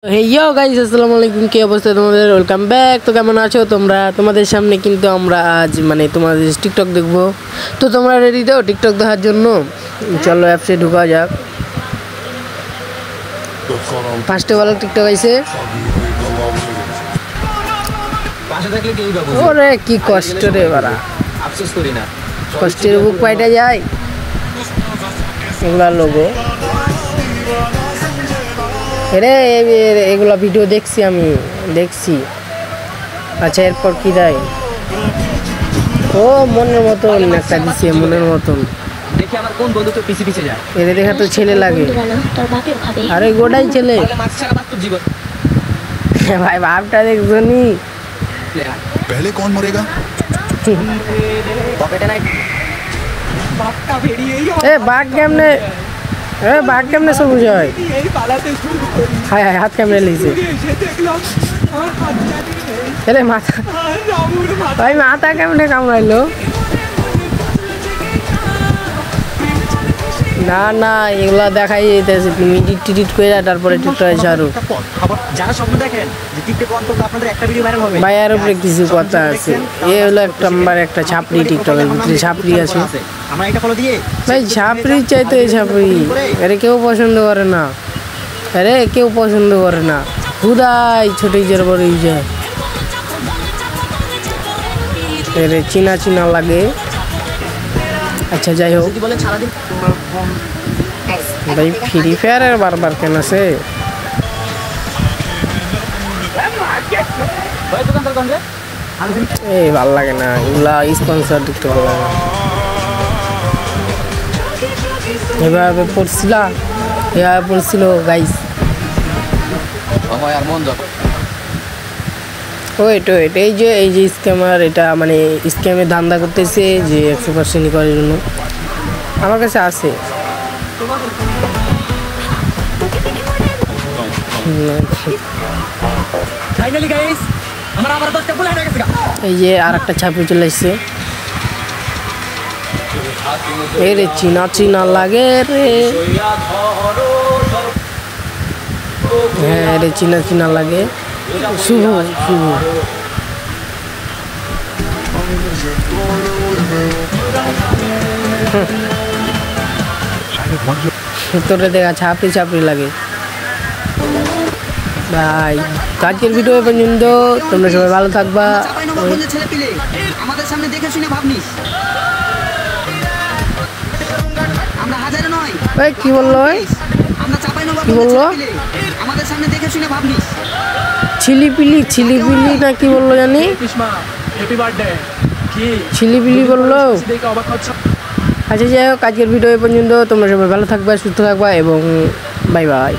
हेयो guys अस्सलाम वालेकुम কি অবস্থা তোমাদের ওয়েলকাম ব্যাক তো কেমন আছো তোমরা তোমাদের সামনে কিন্তু আমরা আজ মানে তোমাদের টিকটক দেখব তো তোমরা রেডি তো টিকটক দেখার জন্য চলো অ্যাপসে ঢোকা যাক ফার্স্টে वाला টিকটক আইছে পাশে থাকলে কেই বাবু ওরে কি কষ্ট রে বাড়া আফসোস করি না কষ্টের বুক পাইটা যায় এগুলা লোগো রে এগুলা ভিডিও দেখছি আমি দেখছি আচ্ছা এরপর কি দেয় ও মনের মতন একটা দিছে মনের মতন দেখি আমার কোন বন্ধু তো পিছে পিছে যায় এরে দেখা তো ছেলে লাগে তোর বাপের ভাবে আরে গোডাই ছেলে মাছ ছাড়া বাস্তব জীবন ভাই বাপটা দেখছনি पहले कौन मरेगा পকেটে নাই বাপটা বেরিয়ে এ বাঘ কেমনে বাঘ কেমনে সবুজ হয় হায় হায় হাত কেমনে লিছে এরে মাথা ভাই মাথা কেমনে কামড়াইলো না না এগুলা দেখাই যাইতেছে তুমি এডিট করে তারপরে টিকটকে ছাড়ো যারা স্বপ্ন দেখেন যে টিকটকে অন্তত আপনাদের একটা ভিডিও ভাইরাল হবে ভাই আর উপরে কিছু কথা আছে এই হলো একটা নাম্বার একটা ছাপড়ি টিকটকের ভিতরে ছাপড়ি আছে আমরা এটা ফলো দিয়ে ভাই ছাপড়ি চাইতো এই ছাপড়ি আরে কেউ পছন্দ করে না আরে কেউ পছন্দ করে না খুদাই ছোট ইজার বড় ইজার আরে চিনা চিনা লাগে আচ্ছা যাই হোক যদি বলেন সারাদিন ভাই ফ্রি ফায়ার বারবার কেন আছে ভাই দোকানদার কোন রে এই ভালো লাগে না এগুলা স্পন্সর দিতে ভালো লাগে না এভাবে পড়ছিল গাইস ভাই আর মন যাবে ওয়েট এই যে স্ক্যামার এটা মানে স্ক্যামে ধান্দা করতেছে যে 100% করার জন্য আমার কাছে আছে ফাইনালি গাইস আমরা আবার 10টা ফুল হয়ে গেছে এই যে আরেকটা ছাপি চলে আসছে এই রে চিনা লাগে রে হ্যাঁ রে চিনা লাগে শুভ তোরে দেখা ছাপড়ি লাগে ভাই আজকের ভিডিও পর্যন্ত তোমরা সবাই ভালো থাকবা আমাদের সামনে দেখে শুনে ভাবনিস আমরা হাজারে নয় ভাই কি বললো আমরা চাপাইনবাবগঞ্জের কি বললো আমাদের সামনে দেখে শুনে ভাবনিস ছিলিপিলি না কি বললো জানি হ্যাপি বার্থডে কি ছিলিপিলি বললো দেখে অবাক হচ্ছ আচ্ছা যাই হোক আজকের ভিডিও পর্যন্ত তোমরা সবাই ভালো থাকবা সুস্থ থাকবা এবং বাই বাই